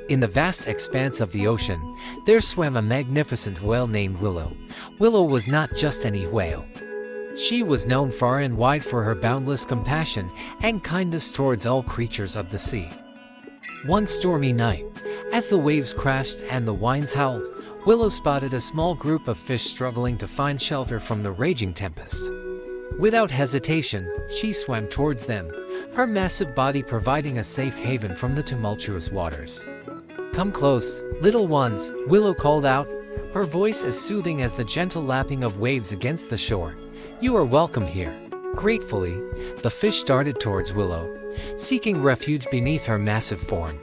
In the vast expanse of the ocean, there swam a magnificent whale named Willow. Willow was not just any whale. She was known far and wide for her boundless compassion and kindness towards all creatures of the sea. One stormy night, as the waves crashed and the winds howled, Willow spotted a small group of fish struggling to find shelter from the raging tempest. Without hesitation, she swam towards them, her massive body providing a safe haven from the tumultuous waters. "Come close, little ones," Willow called out, her voice as soothing as the gentle lapping of waves against the shore. "You are welcome here." Gratefully, the fish darted towards Willow, seeking refuge beneath her massive form.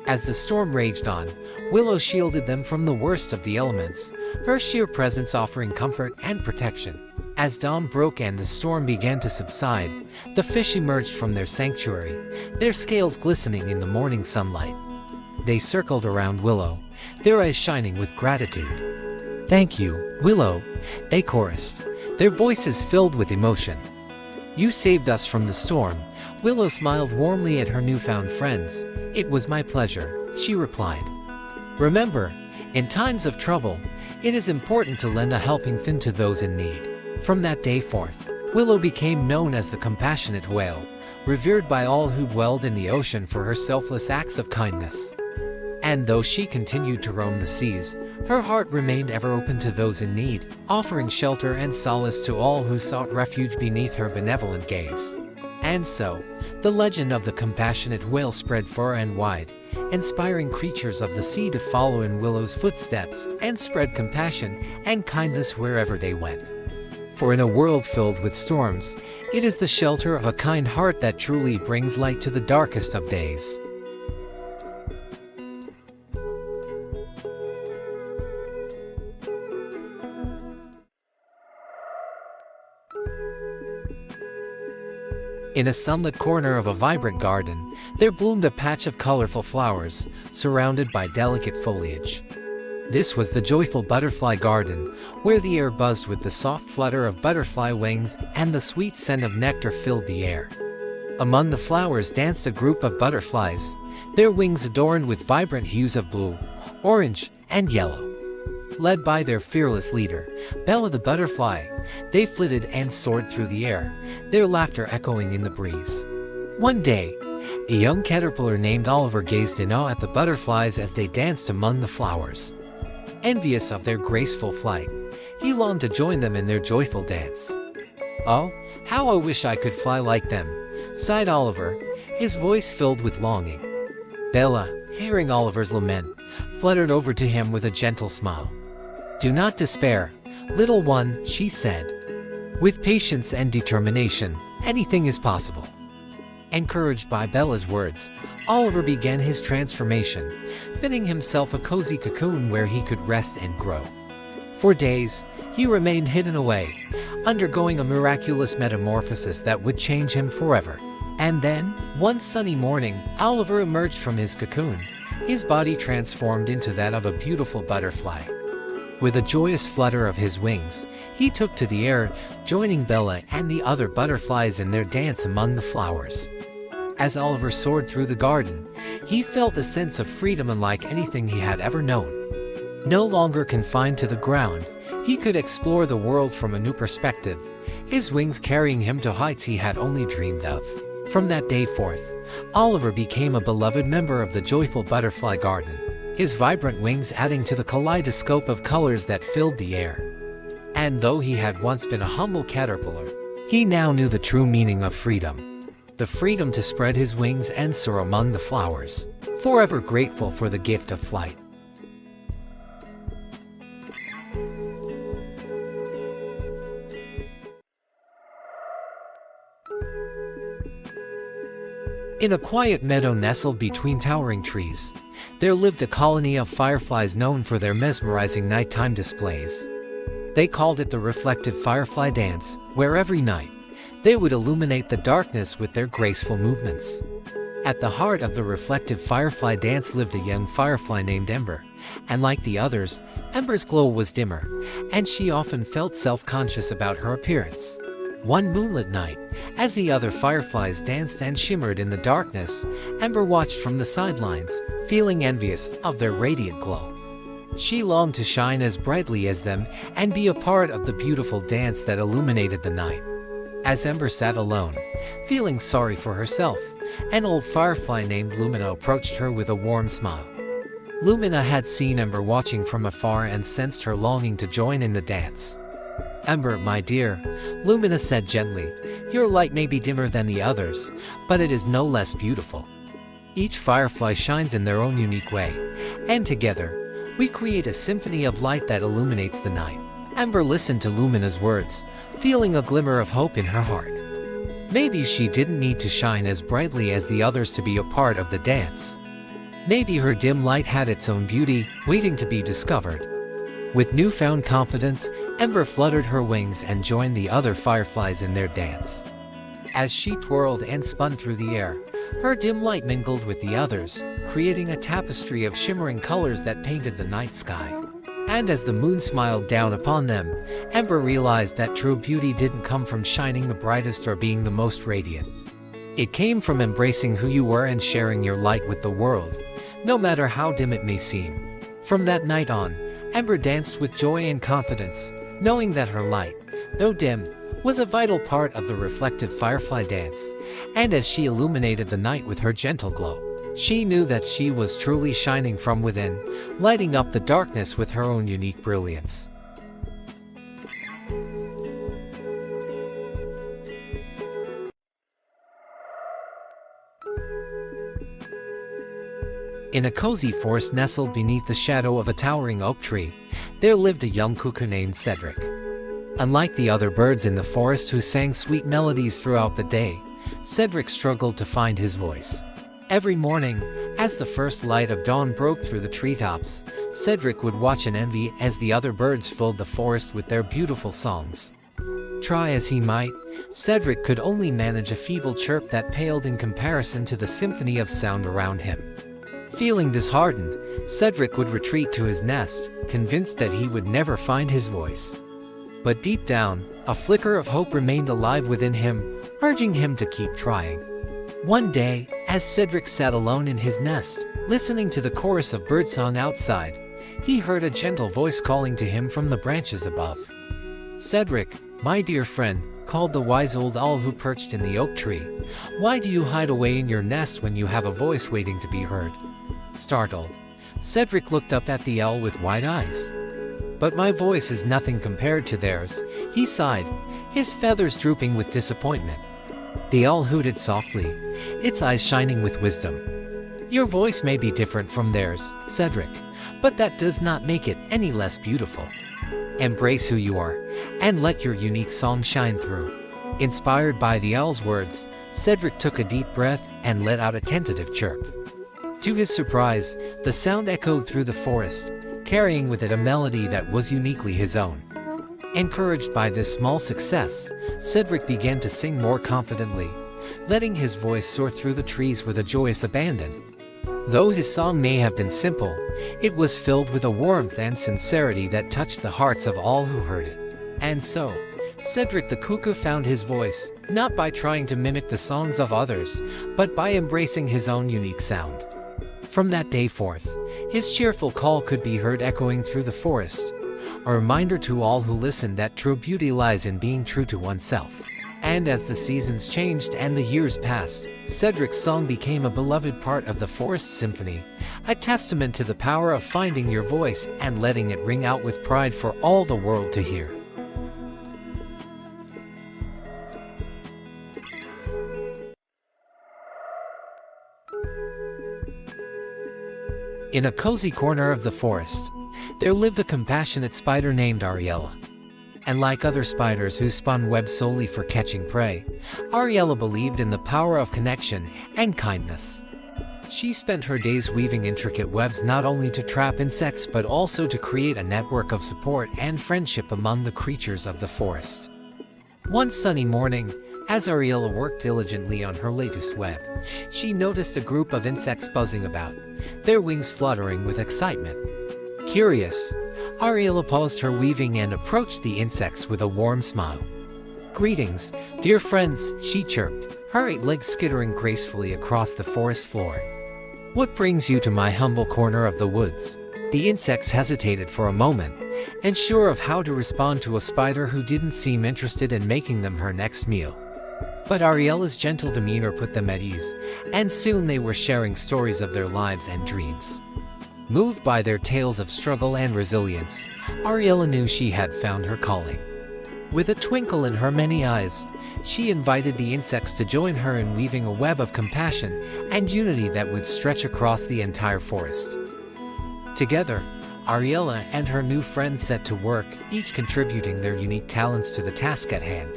As the storm raged on, Willow shielded them from the worst of the elements, her sheer presence offering comfort and protection. As dawn broke and the storm began to subside, the fish emerged from their sanctuary, their scales glistening in the morning sunlight. They circled around Willow, their eyes shining with gratitude. "Thank you, Willow," they chorused, their voices filled with emotion. "You saved us from the storm." Willow smiled warmly at her newfound friends. "It was my pleasure," she replied. "Remember, in times of trouble, it is important to lend a helping fin to those in need." From that day forth, Willow became known as the compassionate whale, revered by all who dwelled in the ocean for her selfless acts of kindness. And though she continued to roam the seas, her heart remained ever open to those in need, offering shelter and solace to all who sought refuge beneath her benevolent gaze. And so, the legend of the compassionate whale spread far and wide, inspiring creatures of the sea to follow in Willow's footsteps and spread compassion and kindness wherever they went. For in a world filled with storms, it is the shelter of a kind heart that truly brings light to the darkest of days. In a sunlit corner of a vibrant garden, there bloomed a patch of colorful flowers, surrounded by delicate foliage. This was the joyful butterfly garden, where the air buzzed with the soft flutter of butterfly wings and the sweet scent of nectar filled the air. Among the flowers danced a group of butterflies, their wings adorned with vibrant hues of blue, orange, and yellow. Led by their fearless leader, Bella the butterfly, they flitted and soared through the air, their laughter echoing in the breeze. One day, a young caterpillar named Oliver gazed in awe at the butterflies as they danced among the flowers. Envious of their graceful flight, he longed to join them in their joyful dance. "Oh, how I wish I could fly like them," sighed Oliver, his voice filled with longing. Bella, hearing Oliver's lament, fluttered over to him with a gentle smile. "Do not despair, little one," she said. "With patience and determination, anything is possible." Encouraged by Bella's words, Oliver began his transformation, fitting himself a cozy cocoon where he could rest and grow. For days, he remained hidden away, undergoing a miraculous metamorphosis that would change him forever. And then, one sunny morning, Oliver emerged from his cocoon, his body transformed into that of a beautiful butterfly. With a joyous flutter of his wings, he took to the air, joining Bella and the other butterflies in their dance among the flowers. As Oliver soared through the garden, he felt a sense of freedom unlike anything he had ever known. No longer confined to the ground, he could explore the world from a new perspective, his wings carrying him to heights he had only dreamed of. From that day forth, Oliver became a beloved member of the joyful butterfly garden, his vibrant wings adding to the kaleidoscope of colors that filled the air. And though he had once been a humble caterpillar, he now knew the true meaning of freedom. The freedom to spread his wings and soar among the flowers, forever grateful for the gift of flight. In a quiet meadow nestled between towering trees, there lived a colony of fireflies known for their mesmerizing nighttime displays. They called it the reflective firefly dance, where every night, they would illuminate the darkness with their graceful movements. At the heart of the reflective firefly dance lived a young firefly named Ember, and like the others, Ember's glow was dimmer, and she often felt self-conscious about her appearance. One moonlit night, as the other fireflies danced and shimmered in the darkness, Ember watched from the sidelines, feeling envious of their radiant glow. She longed to shine as brightly as them and be a part of the beautiful dance that illuminated the night. As Ember sat alone, feeling sorry for herself, an old firefly named Lumina approached her with a warm smile. Lumina had seen Ember watching from afar and sensed her longing to join in the dance. "Ember, my dear," Lumina said gently, "your light may be dimmer than the others, but it is no less beautiful. Each firefly shines in their own unique way, and together, we create a symphony of light that illuminates the night." Ember listened to Lumina's words, feeling a glimmer of hope in her heart. Maybe she didn't need to shine as brightly as the others to be a part of the dance. Maybe her dim light had its own beauty, waiting to be discovered. With newfound confidence, Ember fluttered her wings and joined the other fireflies in their dance. As she twirled and spun through the air, her dim light mingled with the others, creating a tapestry of shimmering colors that painted the night sky. And as the moon smiled down upon them, Ember realized that true beauty didn't come from shining the brightest or being the most radiant. It came from embracing who you were and sharing your light with the world, no matter how dim it may seem. From that night on, Ember danced with joy and confidence, knowing that her light, though dim, was a vital part of the reflective firefly dance, and as she illuminated the night with her gentle glow, she knew that she was truly shining from within, lighting up the darkness with her own unique brilliance. In a cozy forest nestled beneath the shadow of a towering oak tree, there lived a young cuckoo named Cedric. Unlike the other birds in the forest who sang sweet melodies throughout the day, Cedric struggled to find his voice. Every morning, as the first light of dawn broke through the treetops, Cedric would watch in envy as the other birds filled the forest with their beautiful songs. Try as he might, Cedric could only manage a feeble chirp that paled in comparison to the symphony of sound around him. Feeling disheartened, Cedric would retreat to his nest, convinced that he would never find his voice. But deep down, a flicker of hope remained alive within him, urging him to keep trying. One day, as Cedric sat alone in his nest, listening to the chorus of birdsong outside, he heard a gentle voice calling to him from the branches above. "Cedric, my dear friend," called the wise old owl who perched in the oak tree, "why do you hide away in your nest when you have a voice waiting to be heard?" Startled, Cedric looked up at the owl with wide eyes. "But my voice is nothing compared to theirs," he sighed, his feathers drooping with disappointment. The owl hooted softly, its eyes shining with wisdom. "Your voice may be different from theirs, Cedric, but that does not make it any less beautiful. Embrace who you are, and let your unique song shine through." Inspired by the owl's words, Cedric took a deep breath and let out a tentative chirp. To his surprise, the sound echoed through the forest, carrying with it a melody that was uniquely his own. Encouraged by this small success, Cedric began to sing more confidently, letting his voice soar through the trees with a joyous abandon. Though his song may have been simple, it was filled with a warmth and sincerity that touched the hearts of all who heard it. And so, Cedric the cuckoo found his voice, not by trying to mimic the songs of others, but by embracing his own unique sound. From that day forth, his cheerful call could be heard echoing through the forest, a reminder to all who listen that true beauty lies in being true to oneself. And as the seasons changed and the years passed, Cedric's song became a beloved part of the forest symphony, a testament to the power of finding your voice and letting it ring out with pride for all the world to hear. In a cozy corner of the forest, there lived a compassionate spider named Ariella. And like other spiders who spun webs solely for catching prey, Ariella believed in the power of connection and kindness. She spent her days weaving intricate webs not only to trap insects but also to create a network of support and friendship among the creatures of the forest. One sunny morning, as Ariella worked diligently on her latest web, she noticed a group of insects buzzing about, their wings fluttering with excitement. Curious, Ariella paused her weaving and approached the insects with a warm smile. "Greetings, dear friends," she chirped, her 8 legs skittering gracefully across the forest floor. "What brings you to my humble corner of the woods?" The insects hesitated for a moment, unsure of how to respond to a spider who didn't seem interested in making them her next meal. But Ariella's gentle demeanor put them at ease, and soon they were sharing stories of their lives and dreams. Moved by their tales of struggle and resilience, Ariella knew she had found her calling. With a twinkle in her many eyes, she invited the insects to join her in weaving a web of compassion and unity that would stretch across the entire forest. Together, Ariella and her new friends set to work, each contributing their unique talents to the task at hand.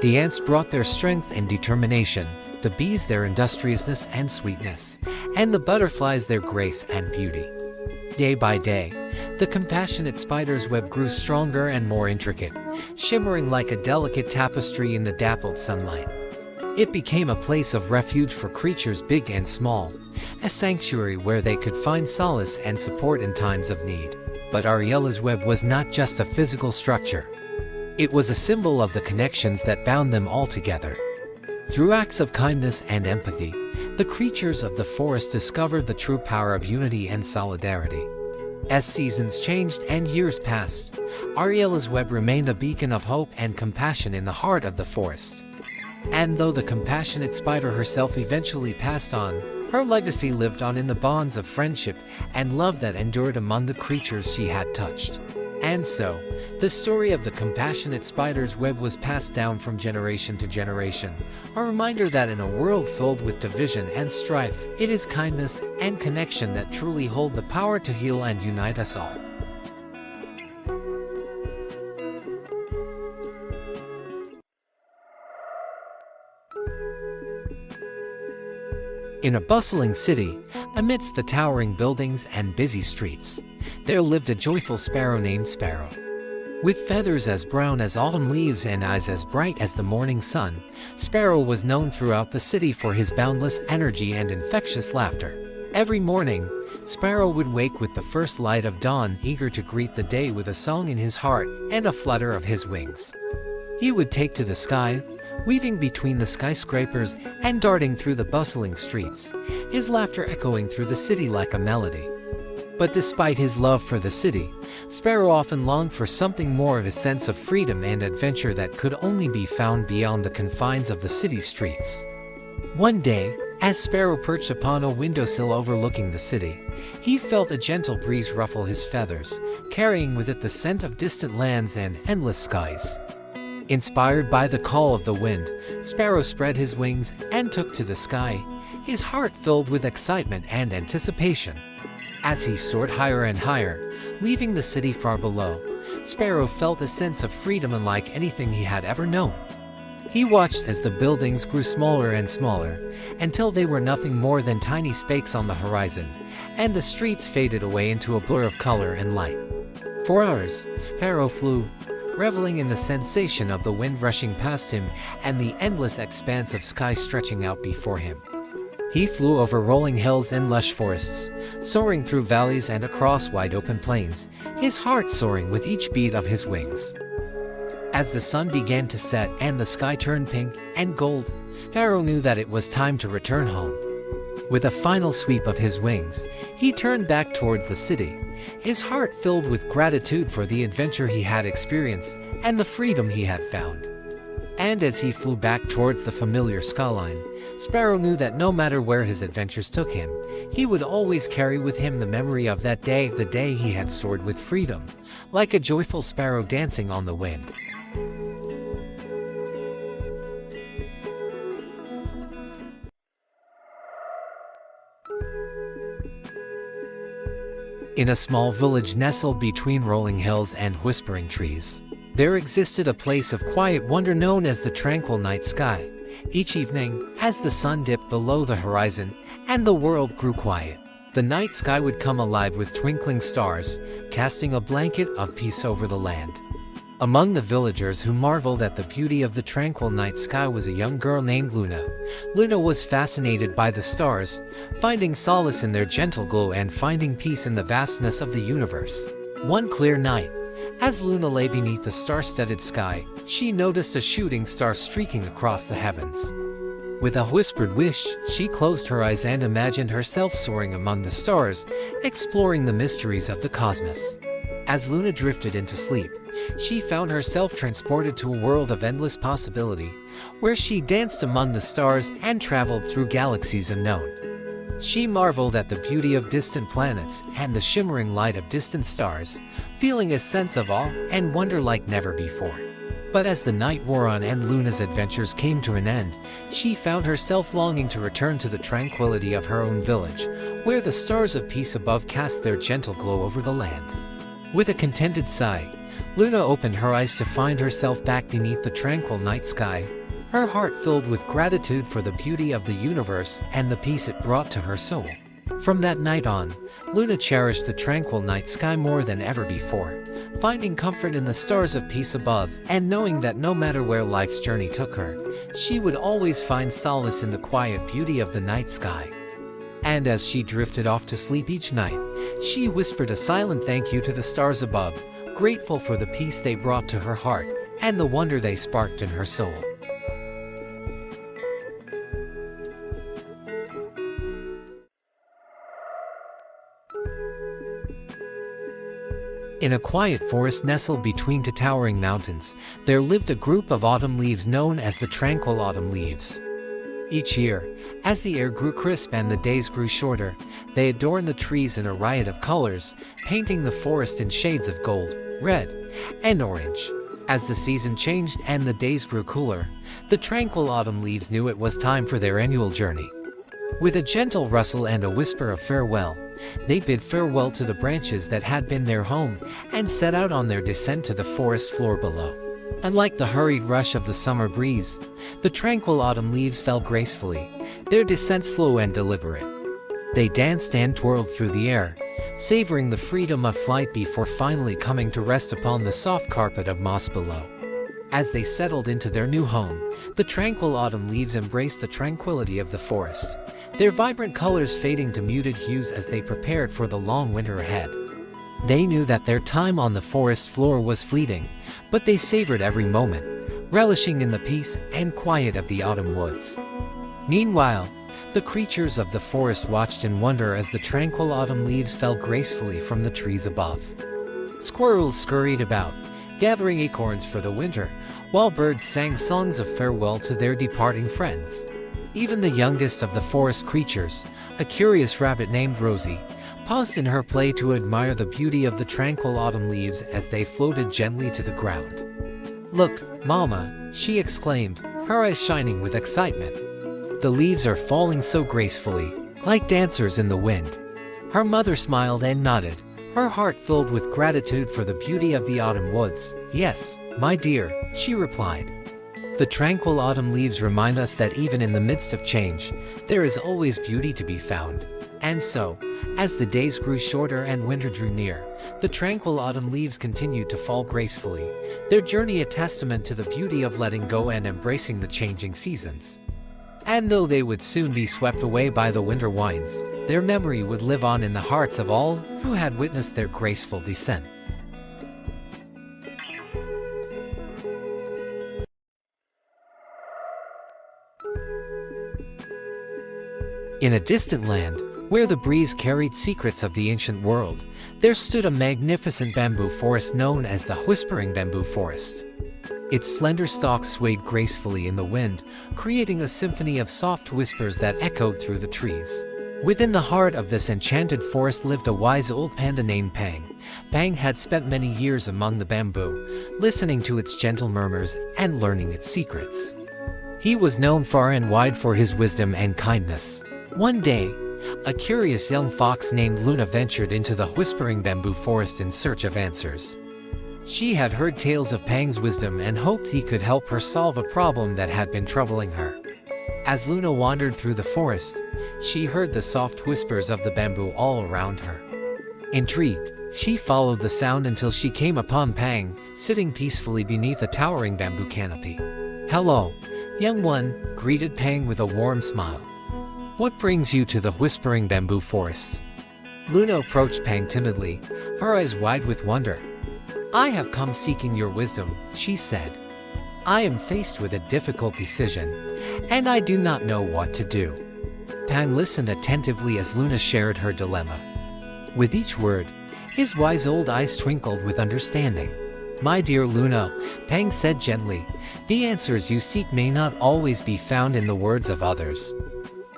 The ants brought their strength and determination, the bees their industriousness and sweetness, and the butterflies their grace and beauty. Day by day, the compassionate spider's web grew stronger and more intricate, shimmering like a delicate tapestry in the dappled sunlight. It became a place of refuge for creatures big and small, a sanctuary where they could find solace and support in times of need. But Ariella's web was not just a physical structure. It was a symbol of the connections that bound them all together. Through acts of kindness and empathy, the creatures of the forest discovered the true power of unity and solidarity. As seasons changed and years passed, Ariella's web remained a beacon of hope and compassion in the heart of the forest. And though the compassionate spider herself eventually passed on, her legacy lived on in the bonds of friendship and love that endured among the creatures she had touched. And so, the story of the compassionate spider's web was passed down from generation to generation, a reminder that in a world filled with division and strife, it is kindness and connection that truly hold the power to heal and unite us all. In a bustling city, amidst the towering buildings and busy streets, there lived a joyful sparrow named Sparrow. With feathers as brown as autumn leaves and eyes as bright as the morning sun, Sparrow was known throughout the city for his boundless energy and infectious laughter. Every morning, Sparrow would wake with the first light of dawn, eager to greet the day with a song in his heart and a flutter of his wings. He would take to the sky, weaving between the skyscrapers and darting through the bustling streets, his laughter echoing through the city like a melody. But despite his love for the city, Sparrow often longed for something more, of a sense of freedom and adventure that could only be found beyond the confines of the city streets. One day, as Sparrow perched upon a windowsill overlooking the city, he felt a gentle breeze ruffle his feathers, carrying with it the scent of distant lands and endless skies. Inspired by the call of the wind, Sparrow spread his wings and took to the sky, his heart filled with excitement and anticipation. As he soared higher and higher, leaving the city far below, Sparrow felt a sense of freedom unlike anything he had ever known. He watched as the buildings grew smaller and smaller, until they were nothing more than tiny specks on the horizon, and the streets faded away into a blur of color and light. For hours, Sparrow flew, reveling in the sensation of the wind rushing past him and the endless expanse of sky stretching out before him. He flew over rolling hills and lush forests, soaring through valleys and across wide-open plains, his heart soaring with each beat of his wings. As the sun began to set and the sky turned pink and gold, Sparrow knew that it was time to return home. With a final sweep of his wings, he turned back towards the city, his heart filled with gratitude for the adventure he had experienced and the freedom he had found. And as he flew back towards the familiar skyline, Sparrow knew that no matter where his adventures took him, he would always carry with him the memory of that day, the day he had soared with freedom, like a joyful sparrow dancing on the wind. In a small village nestled between rolling hills and whispering trees, there existed a place of quiet wonder known as the tranquil night sky. Each evening, as the sun dipped below the horizon and the world grew quiet, the night sky would come alive with twinkling stars, casting a blanket of peace over the land. Among the villagers who marveled at the beauty of the tranquil night sky was a young girl named Luna. Luna was fascinated by the stars, finding solace in their gentle glow and finding peace in the vastness of the universe. One clear night, As Luna lay beneath the star-studded sky, she noticed a shooting star streaking across the heavens. With a whispered wish, she closed her eyes and imagined herself soaring among the stars, exploring the mysteries of the cosmos. As Luna drifted into sleep, she found herself transported to a world of endless possibility, where she danced among the stars and traveled through galaxies unknown. She marveled at the beauty of distant planets and the shimmering light of distant stars, feeling a sense of awe and wonder like never before. But as the night wore on and Luna's adventures came to an end, she found herself longing to return to the tranquility of her own village, where the stars of peace above cast their gentle glow over the land. With a contented sigh, Luna opened her eyes to find herself back beneath the tranquil night sky, her heart filled with gratitude for the beauty of the universe and the peace it brought to her soul. From that night on, Luna cherished the tranquil night sky more than ever before, finding comfort in the stars of peace above and knowing that no matter where life's journey took her, she would always find solace in the quiet beauty of the night sky. And as she drifted off to sleep each night, she whispered a silent thank you to the stars above, grateful for the peace they brought to her heart and the wonder they sparked in her soul. In a quiet forest nestled between two towering mountains, there lived a group of autumn leaves known as the tranquil autumn leaves. Each year, as the air grew crisp and the days grew shorter, they adorned the trees in a riot of colors, painting the forest in shades of gold, red, and orange. As the season changed and the days grew cooler, the tranquil autumn leaves knew it was time for their annual journey. With a gentle rustle and a whisper of farewell, they bid farewell to the branches that had been their home and set out on their descent to the forest floor below. Unlike the hurried rush of the summer breeze, the tranquil autumn leaves fell gracefully, their descent slow and deliberate. They danced and twirled through the air, savoring the freedom of flight before finally coming to rest upon the soft carpet of moss below. As they settled into their new home, the tranquil autumn leaves embraced the tranquility of the forest, their vibrant colors fading to muted hues as they prepared for the long winter ahead. They knew that their time on the forest floor was fleeting, but they savored every moment, relishing in the peace and quiet of the autumn woods. Meanwhile, the creatures of the forest watched in wonder as the tranquil autumn leaves fell gracefully from the trees above. Squirrels scurried about, gathering acorns for the winter, while birds sang songs of farewell to their departing friends. Even the youngest of the forest creatures, a curious rabbit named Rosie, paused in her play to admire the beauty of the tranquil autumn leaves as they floated gently to the ground. "Look, Mama," she exclaimed, her eyes shining with excitement. "The leaves are falling so gracefully, like dancers in the wind." Her mother smiled and nodded, her heart filled with gratitude for the beauty of the autumn woods. "Yes, my dear," she replied. "The tranquil autumn leaves remind us that even in the midst of change, there is always beauty to be found." And so, as the days grew shorter and winter drew near, the tranquil autumn leaves continued to fall gracefully, their journey a testament to the beauty of letting go and embracing the changing seasons. And though they would soon be swept away by the winter winds, their memory would live on in the hearts of all who had witnessed their graceful descent. In a distant land, where the breeze carried secrets of the ancient world, there stood a magnificent bamboo forest known as the Whispering Bamboo Forest. Its slender stalks swayed gracefully in the wind, creating a symphony of soft whispers that echoed through the trees. Within the heart of this enchanted forest lived a wise old panda named Pang. Pang had spent many years among the bamboo, listening to its gentle murmurs and learning its secrets. He was known far and wide for his wisdom and kindness. One day, a curious young fox named Luna ventured into the Whispering Bamboo Forest in search of answers. She had heard tales of Pang's wisdom and hoped he could help her solve a problem that had been troubling her. As Luna wandered through the forest, she heard the soft whispers of the bamboo all around her. Intrigued, she followed the sound until she came upon Pang, sitting peacefully beneath a towering bamboo canopy. "Hello, young one," greeted Pang with a warm smile. "What brings you to the Whispering Bamboo Forest?" Luna approached Pang timidly, her eyes wide with wonder. I have come seeking your wisdom, she said. I am faced with a difficult decision, and I do not know what to do. Pang listened attentively as Luna shared her dilemma. With each word, his wise old eyes twinkled with understanding. My dear Luna, Pang said gently, the answers you seek may not always be found in the words of others.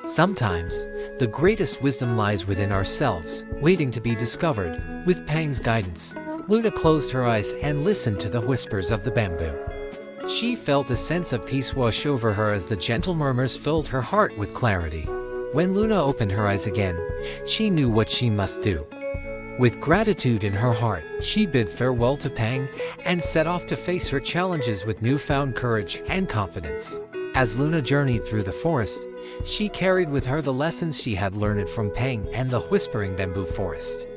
Sometimes, the greatest wisdom lies within ourselves, waiting to be discovered. With Pang's guidance, Luna closed her eyes and listened to the whispers of the bamboo. She felt a sense of peace wash over her as the gentle murmurs filled her heart with clarity. When Luna opened her eyes again, she knew what she must do. With gratitude in her heart, she bid farewell to Pang and set off to face her challenges with newfound courage and confidence. As Luna journeyed through the forest, she carried with her the lessons she had learned from Pang and the whispering bamboo forest.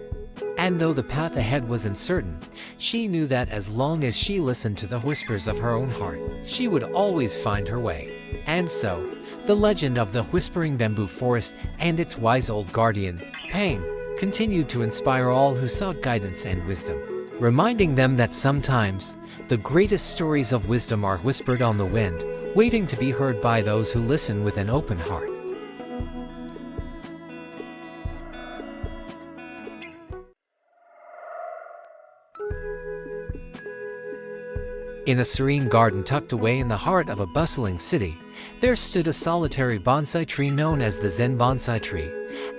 And though the path ahead was uncertain, she knew that as long as she listened to the whispers of her own heart, she would always find her way. And so, the legend of the whispering bamboo forest and its wise old guardian, Pang, continued to inspire all who sought guidance and wisdom, reminding them that sometimes, the greatest stories of wisdom are whispered on the wind, waiting to be heard by those who listen with an open heart. In a serene garden tucked away in the heart of a bustling city, there stood a solitary bonsai tree known as the Zen bonsai tree,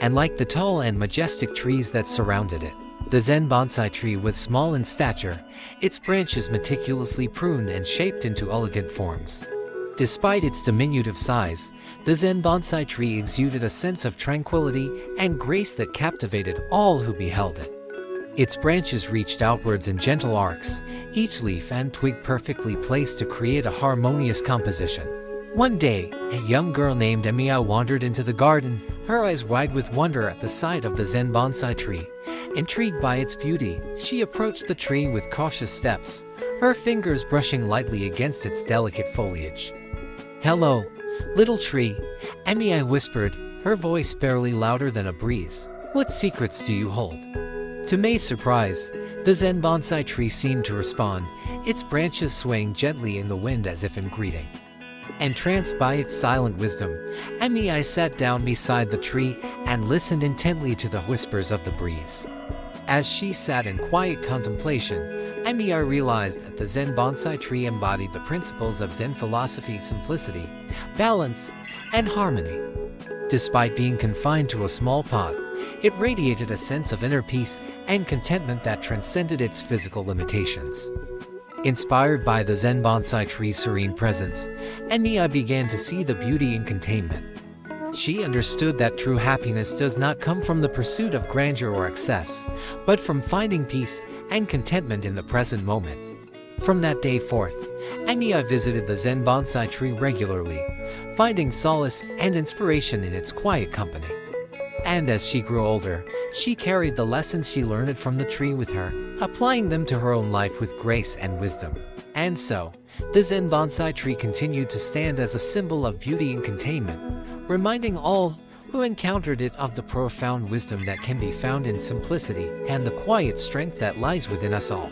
and like the tall and majestic trees that surrounded it, the Zen bonsai tree was small in stature, its branches meticulously pruned and shaped into elegant forms. Despite its diminutive size, the Zen bonsai tree exuded a sense of tranquility and grace that captivated all who beheld it. Its branches reached outwards in gentle arcs, each leaf and twig perfectly placed to create a harmonious composition. One day, a young girl named Emiya wandered into the garden, her eyes wide with wonder at the sight of the Zen bonsai tree. Intrigued by its beauty, she approached the tree with cautious steps, her fingers brushing lightly against its delicate foliage. "Hello, little tree," Emiya whispered, her voice barely louder than a breeze. "What secrets do you hold?" To May's surprise, the Zen bonsai tree seemed to respond, its branches swaying gently in the wind as if in greeting. Entranced by its silent wisdom, Emiya sat down beside the tree and listened intently to the whispers of the breeze. As she sat in quiet contemplation, Emiya realized that the Zen bonsai tree embodied the principles of Zen philosophy: simplicity, balance, and harmony. Despite being confined to a small pot, it radiated a sense of inner peace and contentment that transcended its physical limitations. Inspired by the Zen bonsai tree's serene presence, Emiya began to see the beauty in containment. She understood that true happiness does not come from the pursuit of grandeur or excess, but from finding peace and contentment in the present moment. From that day forth, Emiya visited the Zen bonsai tree regularly, finding solace and inspiration in its quiet company. And as she grew older, she carried the lessons she learned from the tree with her, applying them to her own life with grace and wisdom. And so, the Zen bonsai tree continued to stand as a symbol of beauty and containment, reminding all who encountered it of the profound wisdom that can be found in simplicity and the quiet strength that lies within us all.